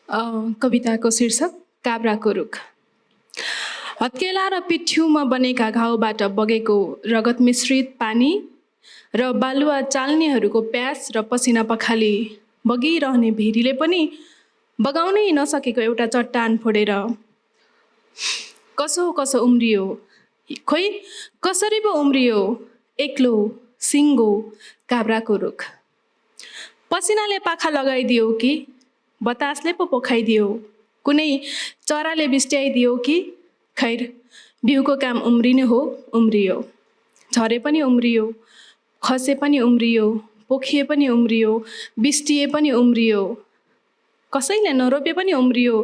कविताको शीर्षक काभ्राको रुख। हत्केला र पिठ्युमा बनेका घाउबाट बगेको रगत मिश्रित पानी र बालुवा चाल्नेहरूको प्यास र पसिना पखाली बगिरहने भेरीले पनि बगाउनै नसकेको एउटा चट्टान फोडेर कसो कसो उम्रियो, खोइ कसरी पो उम्रियो एक्लो सिङ्गो काभ्राको रुख। पसिनाले पाखा लगाइदियो कि बतासले पो पोखाइदियो, कुनै चराले बिस्ट्याइदियो कि खैर बिउको काम उम्रिने हो उम्रियो। झरे पनि उम्रियो, खसे पनि उम्रियो, पोखिए पनि उम्रियो, बिस्टिए पनि उम्रियो, कसैले नरोपे पनि उम्रियो।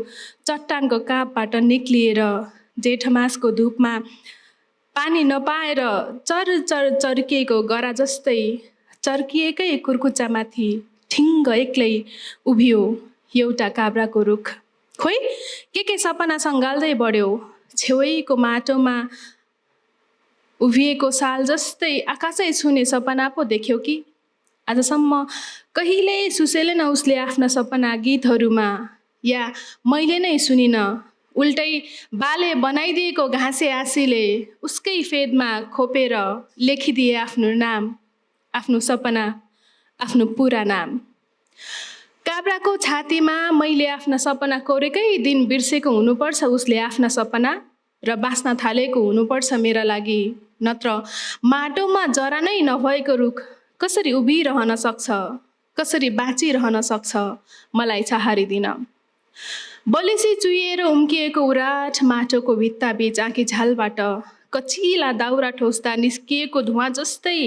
चट्टानको कापबाट निक्लिएर जेठमासको धुपमा पानी नपाएर चर चर चर्किएको गरा जस्तै चर्किएकै कुर्कुच्चामाथि ठिङ्ग एक्लै उभियो एउटा काभ्राको रुख। खोइ के सपना सङ्घाल्दै बढ्यो, छेउैको माटोमा उभिएको साल जस्तै आकाशै छुने सपना पो देख्यो कि आजसम्म कहिल्यै सुसेलेन उसले आफ्ना सपना गीतहरूमा, या मैले नै सुनिन। उल्टै बाले बनाइदिएको घाँसे आँसीले उसकै फेदमा खोपेर लेखिदिए आफ्नो नाम, आफ्नो सपना, आफ्नो पुरा नाम। काभ्राको छातीमा मैले आफ्ना सपना कोरेकै दिन बिर्सेको हुनुपर्छ उसले आफ्ना सपना, र बाँच्न थालेको हुनुपर्छ मेरा लागि। नत्र माटोमा जरा नै नभएको रुख कसरी उभिरहन सक्छ, कसरी बाँचिरहन सक्छ मलाई छहारिदिन। बलिसी चुहिएर उम्किएको उराठ माटोको भित्ता बीच आँखी झालबाट कचिला दाउरा ठोस्दा निस्किएको धुवाँ जस्तै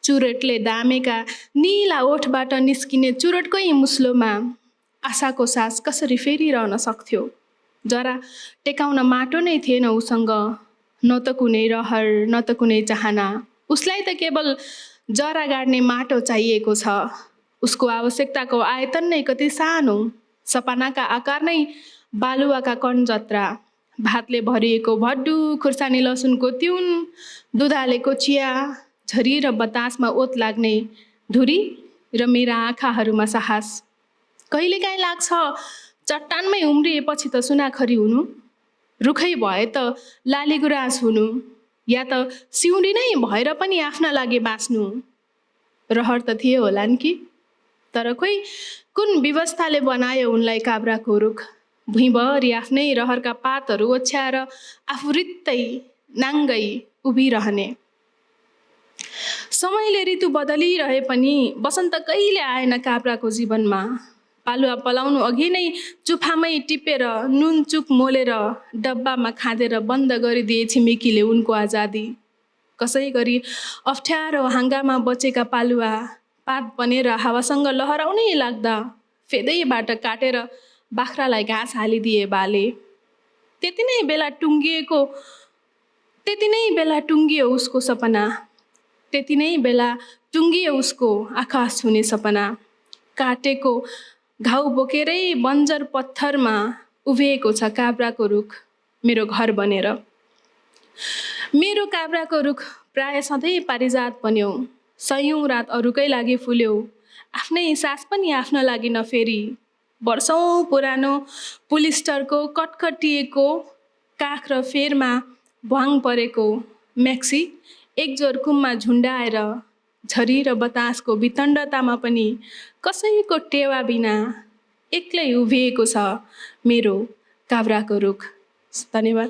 चुरोटले दामेका निला ओठबाट निस्किने चुरोटकै मुस्लोमा आशाको सास कसरी फेरिरहन सक्थ्यो। जरा टेकाउन माटो नै थिएन उसँग, न त कुनै रहर न त कुनै चाहना। उसलाई त केवल जरा गाड्ने माटो चाहिएको छ। उसको आवश्यकताको आयतन नै कति सानो, सपनाका आकार नै बालुवाका कण जत्रा। भातले भरिएको भड्डु, खुर्सानी लसुनको तिउन, दुध हालेको चिया, झरी र बतासमा ओत लाग्ने धुरी र मेरा आँखाहरूमा साहस। कहिलेकाहीँ लाग्छ चट्टानमै उम्रिएपछि त सुनाखरी हुनु, रुखै भए त लालीगुराँस हुनु, या त सिउँडी नै भएर पनि आफ्ना लागि बाँच्नु। रहर त थिए होलान् कि, तर खोइ कुन व्यवस्थाले बनायो उनलाई काभ्राको रुख। भुइँभरि आफ्नै रहरका पातहरू ओछ्याएर आफू रित्तै नाङ्गै उभिरहने। समयले ऋतु बदलिरहे पनि बसन्त कहिले आएन काभ्राको जीवनमा। पालुवा पलाउनु अघि नै चुफामै टिपेर नुन चुक मोलेर डब्बामा खाँदेर बन्द गरिदिए छिमेकीले उनको आजादी। कसै गरी अप्ठ्यारो हाँगामा बचेका पालुवा पात बनेर हावासँग लहराउनै लाग्दा फेदैबाट काटेर बाख्रालाई घाँस हालिदिए बाले। त्यति नै बेला टुङ्गियो उसको सपना, त्यति नै बेला टुङ्गियो उसको आकाश छुने सपना। काटेको घाउ बोकेरै बन्जर पत्थरमा उभिएको छ काभ्राको रुख मेरो घर बनेर। मेरो काभ्राको रुख प्राय सधैँ पारिजात बन्यो, सयौँ रात अरूकै लागि फुल्यो, आफ्नै सास पनि आफ्ना लागि नफेरी। वर्षौँ पुरानो पुलिस्टरको कटकटिएको काख र फेरमा भ्वाङ परेको म्याक्सी एकजोर कुममा झुन्डाएर झरी र बतासको वितण्डतामा पनि कसैको टेवा बिना एक्लै उभिएको छ मेरो काभ्राको रुख। धन्यवाद।